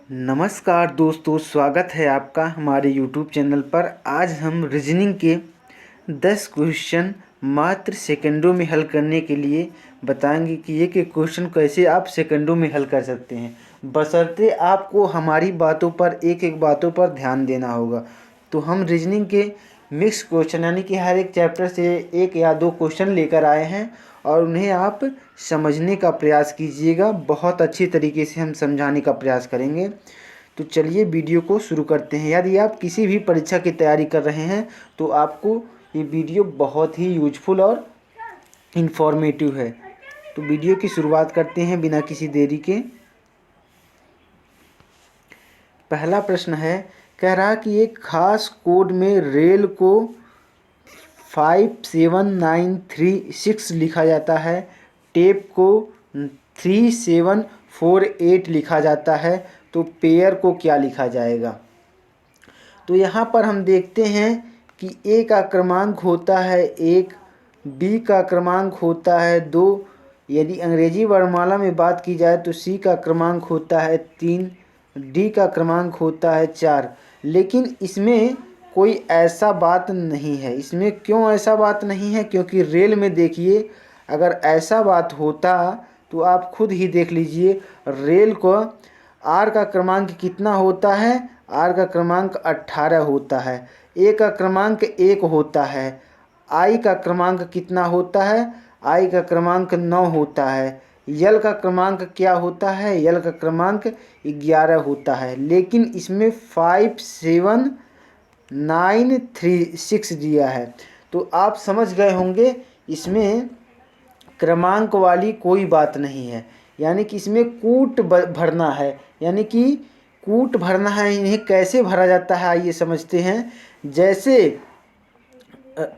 नमस्कार दोस्तों, स्वागत है आपका हमारे YouTube चैनल पर। आज हम रीजनिंग के 10 क्वेश्चन मात्र सेकंडों में हल करने के लिए बताएंगे कि एक एक क्वेश्चन कैसे आप सेकंडों में हल कर सकते हैं, बशर्ते आपको हमारी बातों पर एक एक बातों पर ध्यान देना होगा। तो हम रीजनिंग के मिक्स क्वेश्चन यानी कि हर एक चैप्टर से एक या दो क्वेश्चन लेकर आए हैं और उन्हें आप समझने का प्रयास कीजिएगा। बहुत अच्छी तरीके से हम समझाने का प्रयास करेंगे। तो चलिए वीडियो को शुरू करते हैं। यदि आप किसी भी परीक्षा की तैयारी कर रहे हैं तो आपको ये वीडियो बहुत ही यूजफुल और इन्फॉर्मेटिव है। तो वीडियो की शुरुआत करते हैं बिना किसी देरी के। पहला प्रश्न है, कह रहा कि एक खास कोड में रेल को 57936 लिखा जाता है, टेप को 3748 लिखा जाता है, तो पेयर को क्या लिखा जाएगा। तो यहाँ पर हम देखते हैं कि ए का क्रमांक होता है 1, बी का क्रमांक होता है 2, यदि अंग्रेजी वर्णमाला में बात की जाए तो सी का क्रमांक होता है 3, डी का क्रमांक होता है 4। लेकिन इसमें कोई ऐसा बात नहीं है। इसमें क्यों ऐसा बात नहीं है? क्योंकि रेल में देखिए, अगर ऐसा बात होता तो आप खुद ही देख लीजिए। रेल को आर का क्रमांक कितना होता है? आर का क्रमांक 18 होता है। ए का क्रमांक 1 होता है। आई का क्रमांक कितना होता है? आई का क्रमांक 9 होता है। यल का क्रमांक क्या होता है? यल का क्रमांक 11 होता है। लेकिन इसमें 57936 दिया है। तो आप समझ गए होंगे इसमें क्रमांक वाली कोई बात नहीं है, यानी कि इसमें कूट भरना है। यानी कि कूट भरना है। इन्हें कैसे भरा जाता है आइए समझते हैं। जैसे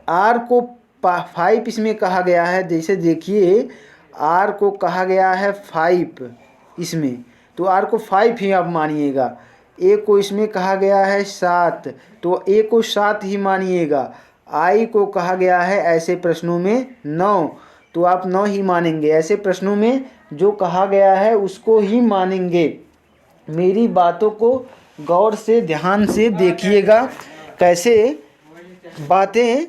आर को 5 इसमें कहा गया है। जैसे देखिए, आर को कहा गया है 5 इसमें, तो आर को 5 ही आप मानिएगा। ए को इसमें कहा गया है 7, तो ए को 7 ही मानिएगा। आई को कहा गया है ऐसे प्रश्नों में 9, तो आप 9 ही मानेंगे। ऐसे प्रश्नों में जो कहा गया है उसको ही मानेंगे। मेरी बातों को गौर से ध्यान से देखिएगा, कैसे बातें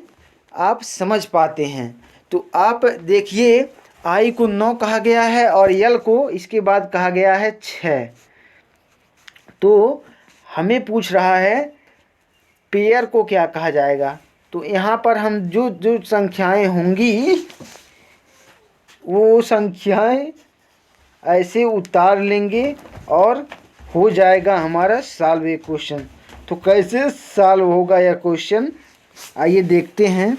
आप समझ पाते हैं। तो आप देखिए, आई को 9 कहा गया है और यल को इसके बाद कहा गया है 6। तो हमें पूछ रहा है पेयर को क्या कहा जाएगा। तो यहाँ पर हम जो जो संख्याएं होंगी वो संख्याएं ऐसे उतार लेंगे और हो जाएगा हमारा सॉल्व ये क्वेश्चन। तो कैसे सॉल्व होगा यह क्वेश्चन, आइए देखते हैं।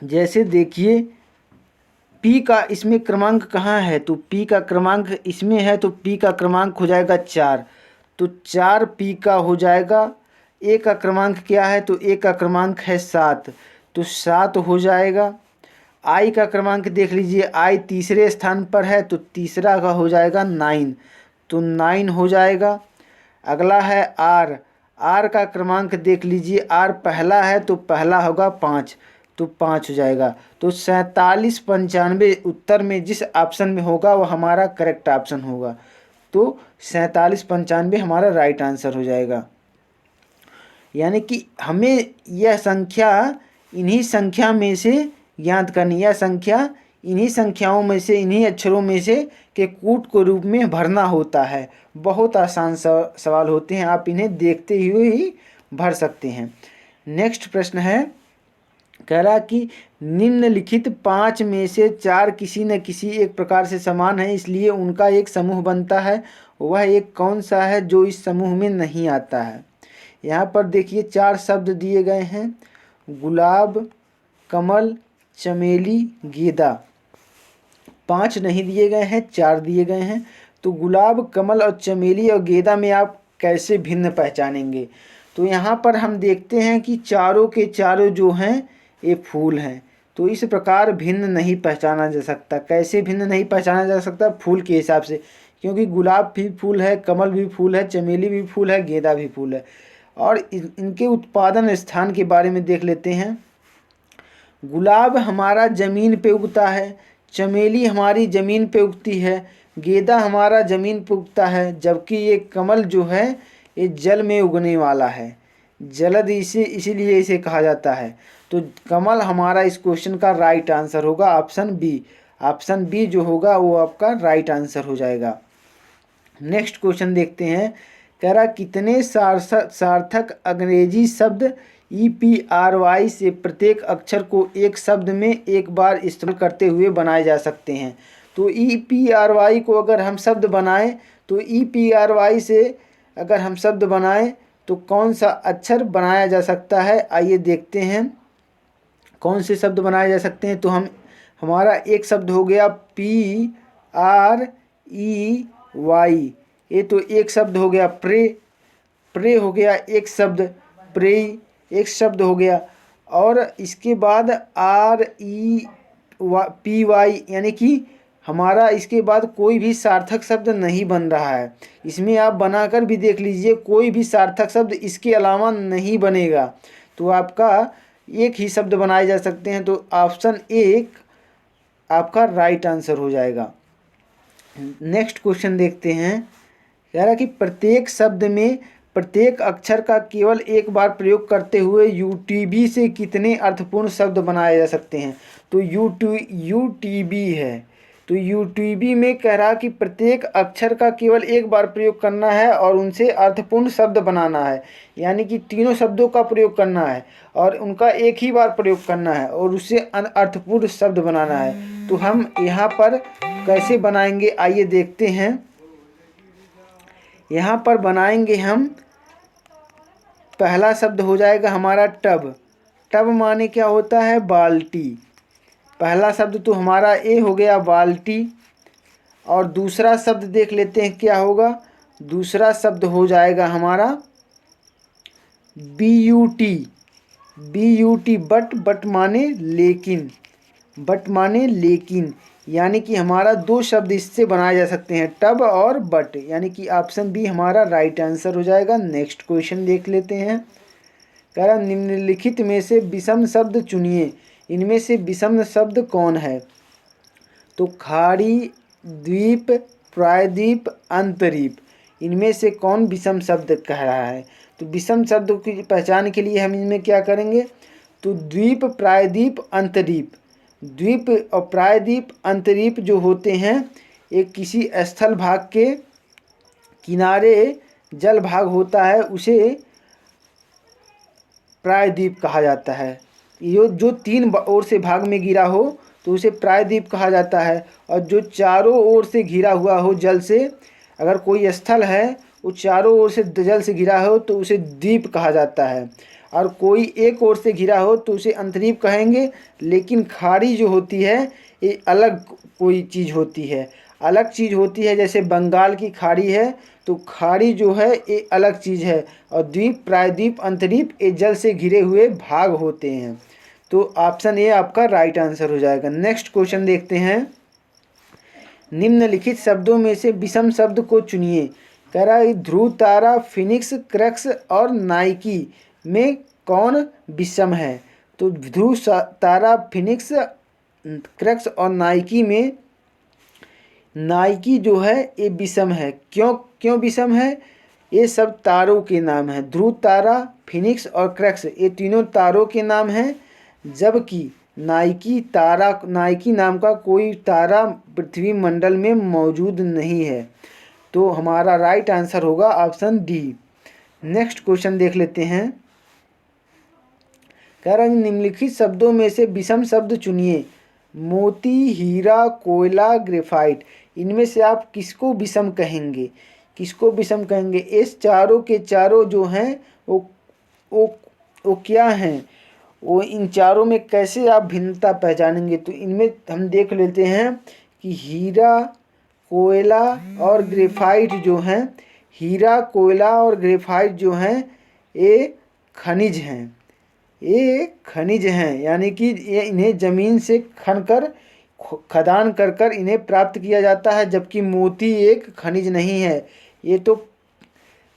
जैसे देखिए, P का इसमें क्रमांक कहाँ है? तो P का क्रमांक इसमें है, तो P का क्रमांक हो जाएगा 4, तो 4 P का हो जाएगा। A का क्रमांक क्या है? तो A का क्रमांक है 7, तो 7 हो जाएगा। I का क्रमांक देख लीजिए, I तीसरे स्थान पर है, तो तीसरा का हो जाएगा 9, तो 9 हो जाएगा। अगला है R। R का क्रमांक देख लीजिए, R पहला है तो पहला होगा 5, तो 5 हो जाएगा। तो 4795 उत्तर में जिस ऑप्शन में होगा वो हमारा करेक्ट ऑप्शन होगा। तो 4795 हमारा राइट आंसर हो जाएगा। यानी कि हमें यह संख्या इन्हीं संख्या में से ज्ञात करनी, यह संख्या इन्हीं संख्याओं में से, इन्हीं अक्षरों में से के कूट के रूप में भरना होता है। बहुत आसान सवाल होते हैं, आप इन्हें देखते हुए ही भर सकते हैं। नेक्स्ट प्रश्न है, कह रहा कि निम्नलिखित 5 में से 4 किसी न किसी एक प्रकार से समान है, इसलिए उनका एक समूह बनता है। वह एक कौन सा है जो इस समूह में नहीं आता है? यहाँ पर देखिए 4 शब्द दिए गए हैं, गुलाब, कमल, चमेली, गेंदा। 5 नहीं दिए गए हैं, 4 दिए गए हैं। तो गुलाब, कमल और चमेली और गेंदा में आप कैसे भिन्न पहचानेंगे? तो यहाँ पर हम देखते हैं कि चारों के चारों जो हैं ये फूल हैं, तो इस प्रकार भिन्न नहीं पहचाना जा सकता। कैसे भिन्न नहीं पहचाना जा सकता? फूल के हिसाब से, क्योंकि गुलाब भी फूल है, कमल भी फूल है, चमेली भी फूल है, गेंदा भी फूल है। और इनके उत्पादन स्थान के बारे में देख लेते हैं। गुलाब हमारा ज़मीन पे उगता है, चमेली हमारी ज़मीन पे उगती है, गेंदा हमारा ज़मीन पे उगता है, जबकि ये कमल जो है ये जल में उगने वाला है। जलद इसीलिए इसे कहा जाता है। तो कमल हमारा इस क्वेश्चन का राइट आंसर होगा ऑप्शन बी। ऑप्शन बी जो होगा वो आपका राइट आंसर हो जाएगा। नेक्स्ट क्वेश्चन देखते हैं। कह रहा कितने सार्थक अंग्रेजी शब्द EPRY से प्रत्येक अक्षर को एक शब्द में एक बार इस्तेमाल करते हुए बनाए जा सकते हैं। तो EPRY को अगर हम शब्द बनाएं तो EPRY से अगर हम शब्द बनाएं तो कौन सा अक्षर बनाया जा सकता है, आइए देखते हैं कौन से शब्द बनाए जा सकते हैं। तो हमारा एक शब्द हो गया PREY, ये तो एक शब्द हो गया। प्रे हो गया एक शब्द, प्रे एक शब्द हो गया। और इसके बाद REPY यानी कि हमारा इसके बाद कोई भी सार्थक शब्द नहीं बन रहा है। इसमें आप बनाकर भी देख लीजिए, कोई भी सार्थक शब्द इसके अलावा नहीं बनेगा। तो आपका एक ही शब्द बनाए जा सकते हैं। तो ऑप्शन एक आपका राइट आंसर हो जाएगा। नेक्स्ट क्वेश्चन देखते हैं। कह रहा कि प्रत्येक शब्द में प्रत्येक अक्षर का केवल एक बार प्रयोग करते हुए UTB से कितने अर्थपूर्ण शब्द बनाए जा सकते हैं। तो UTB है। तो UTB में कह रहा कि प्रत्येक अक्षर का केवल एक बार प्रयोग करना है और उनसे अर्थपूर्ण शब्द बनाना है, यानी कि तीनों शब्दों का प्रयोग करना है और उनका एक ही बार प्रयोग करना है और उससे अर्थपूर्ण शब्द बनाना है। तो हम यहाँ पर कैसे बनाएंगे आइए देखते हैं। यहाँ पर बनाएंगे हम, पहला शब्द हो जाएगा हमारा टब। टब माने क्या होता है, बाल्टी। पहला शब्द तो हमारा ए हो गया बाल्टी। और दूसरा शब्द देख लेते हैं क्या होगा। दूसरा शब्द हो जाएगा हमारा BUT, बट माने लेकिन, बट माने लेकिन, यानी कि हमारा दो शब्द इससे बनाए जा सकते हैं, टब और बट, यानी कि ऑप्शन बी हमारा राइट आंसर हो जाएगा। नेक्स्ट क्वेश्चन देख लेते हैं। कह रहा निम्नलिखित में से विषम शब्द चुनिए, इनमें से विषम शब्द कौन है। तो खाड़ी, द्वीप, प्रायद्वीप, अंतरीप, इनमें से कौन विषम शब्द कह रहा है। तो विषम शब्द की पहचान के लिए हम इनमें क्या करेंगे। तो द्वीप, प्रायद्वीप, अंतरीप, द्वीप और प्रायद्वीप, अंतरीप जो होते हैं एक किसी स्थल भाग के किनारे जल भाग होता है, उसे प्रायद्वीप कहा जाता है। ये जो तीन ओर से भाग में घिरा हो तो उसे प्रायद्वीप कहा जाता है, और जो चारों ओर से घिरा हुआ हो जल से, अगर कोई स्थल है वो चारों ओर से जल से घिरा हो तो उसे द्वीप कहा जाता है, और कोई एक ओर से घिरा हो तो उसे अंतरीप कहेंगे। लेकिन खाड़ी जो होती है ये अलग कोई चीज़ होती है, अलग चीज़ होती है। जैसे बंगाल की खाड़ी है तो खाड़ी जो है ये अलग चीज़ है, और द्वीप, प्रायद्वीप, अंतरीप ये जल से घिरे हुए भाग होते हैं। तो ऑप्शन ए आपका राइट आंसर हो जाएगा। नेक्स्ट क्वेश्चन देखते हैं। निम्नलिखित शब्दों में से विषम शब्द को चुनिए। कह रहा है ध्रुव तारा, फिनिक्स, क्रक्स और नाइकी में कौन विषम है। तो ध्रुव तारा, फिनिक्स, क्रक्स और नाइकी में नाइकी जो है ये विषम है। क्यों विषम है, ये सब तारों के नाम हैं। ध्रुव तारा, फिनिक्स और क्रक्स ये तीनों तारों के नाम हैं, जबकि नाइकी नाम का कोई तारा पृथ्वी मंडल में मौजूद नहीं है। तो हमारा राइट आंसर होगा ऑप्शन डी। नेक्स्ट क्वेश्चन देख लेते हैं। कह रहा है निम्नलिखित शब्दों में से विषम शब्द चुनिए। मोती, हीरा, कोयला, ग्रेफाइट, इनमें से आप किसको विषम कहेंगे, किसको विषम कहेंगे। इस चारों के चारों जो हैं वो क्या हैं, वो इन चारों में कैसे आप भिन्नता पहचानेंगे। तो इनमें हम देख लेते हैं कि हीरा, कोयला और ग्रेफाइट जो हैं, हीरा, कोयला और ग्रेफाइट जो हैं ये खनिज हैं, ये खनिज हैं, यानी कि ये इन्हें ज़मीन से खदान कर इन्हें प्राप्त किया जाता है। जबकि मोती एक खनिज नहीं है, ये तो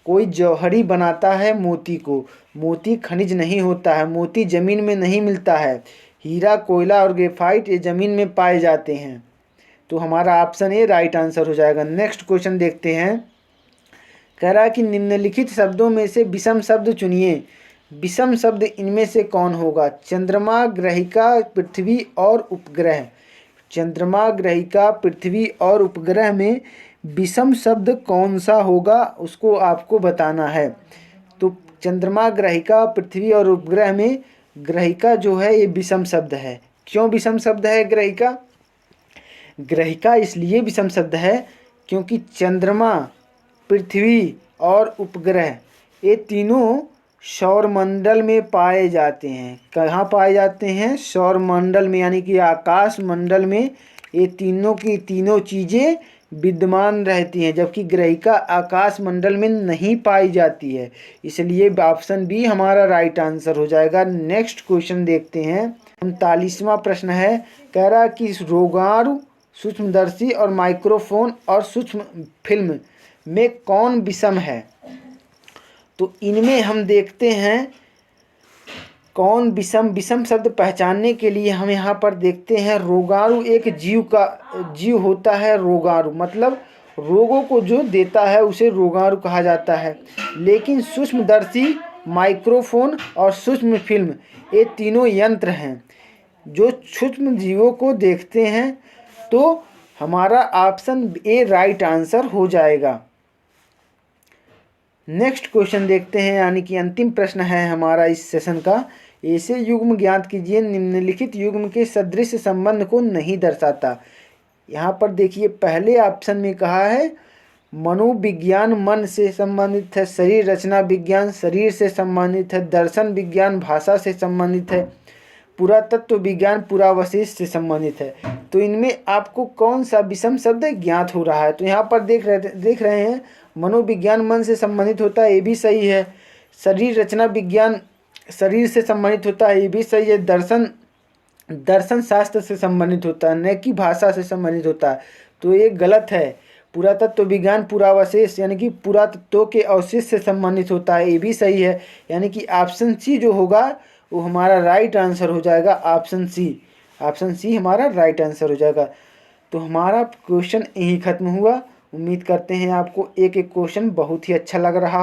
कोई जौहरी बनाता है मोती को, मोती खनिज नहीं होता है, मोती ज़मीन में नहीं मिलता है। हीरा, कोयला और ग्रेफाइट ये ज़मीन में पाए जाते हैं। तो हमारा ऑप्शन ए राइट आंसर हो जाएगा। नेक्स्ट क्वेश्चन देखते हैं। कह रहा है कि निम्नलिखित शब्दों में से विषम शब्द चुनिए। विषम शब्द इनमें से कौन होगा? चंद्रमा, ग्रहिका, पृथ्वी और उपग्रह। चंद्रमा, ग्रहिका, पृथ्वी और उपग्रह में विषम शब्द कौन सा होगा उसको आपको बताना है। तो चंद्रमा, ग्रहिका, पृथ्वी और उपग्रह में ग्रहिका जो है ये विषम शब्द है। क्यों विषम शब्द है ग्रहिका? ग्रहिका इसलिए विषम शब्द है क्योंकि चंद्रमा, पृथ्वी और उपग्रह ये तीनों सौरमंडल में पाए जाते हैं। कहाँ पाए जाते हैं? सौरमंडल में, यानी कि आकाश मंडल में ये तीनों की तीनों चीज़ें विद्यमान रहती हैं, जबकि ग्रहिका आकाश मंडल में नहीं पाई जाती है। इसलिए ऑप्शन बी हमारा राइट आंसर हो जाएगा। नेक्स्ट क्वेश्चन देखते हैं। 39वां प्रश्न है। कह रहा कि रोगाणु, सूक्ष्मदर्शी और माइक्रोफोन और सूक्ष्म फिल्म में कौन विषम है? तो इनमें हम देखते हैं कौन विषम। विषम शब्द पहचानने के लिए हम यहाँ पर देखते हैं रोगाणु एक जीव होता है। रोगाणु मतलब रोगों को जो देता है उसे रोगाणु कहा जाता है। लेकिन सूक्ष्मदर्शी, माइक्रोफोन और सूक्ष्म फिल्म ये तीनों यंत्र हैं जो सूक्ष्म जीवों को देखते हैं। तो हमारा ऑप्शन ए राइट आंसर हो जाएगा। नेक्स्ट क्वेश्चन देखते हैं, यानी कि अंतिम प्रश्न है हमारा इस सेशन का। ऐसे युग्म ज्ञात कीजिए निम्नलिखित युग्म के सदृश संबंध को नहीं दर्शाता। यहाँ पर देखिए पहले ऑप्शन में कहा है मनोविज्ञान मन से संबंधित है, शरीर रचना विज्ञान शरीर से संबंधित है, दर्शन विज्ञान भाषा से संबंधित है, पुरातत्व विज्ञान पुरावशेष से संबंधित है। तो इनमें आपको कौन सा विषम शब्द ज्ञात हो रहा है? तो यहाँ पर देख रहे हैं मनोविज्ञान मन से संबंधित होता है, ये भी सही है। शरीर रचना विज्ञान शरीर से संबंधित होता है, ये भी सही है। दर्शन शास्त्र से संबंधित होता है, न कि भाषा से संबंधित होता है, तो ये गलत है। पुरातत्व विज्ञान पुरावशेष यानी कि पुरातत्व के अवशेष से संबंधित होता है, ये भी सही है। यानी कि ऑप्शन सी जो होगा वो हमारा राइट आंसर हो जाएगा। ऑप्शन सी हमारा राइट आंसर हो जाएगा। तो हमारा क्वेश्चन यहीं ख़त्म हुआ। उम्मीद करते हैं आपको एक एक क्वेश्चन बहुत ही अच्छा लगा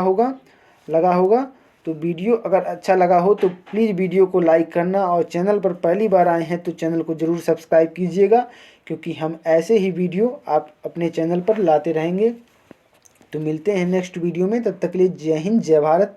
होगा। तो वीडियो अगर अच्छा लगा हो तो प्लीज़ वीडियो को लाइक करना, और चैनल पर पहली बार आए हैं तो चैनल को ज़रूर सब्सक्राइब कीजिएगा, क्योंकि हम ऐसे ही वीडियो आप अपने चैनल पर लाते रहेंगे। तो मिलते हैं नेक्स्ट वीडियो में, तब तक के लिए जय हिंद, जय भारत।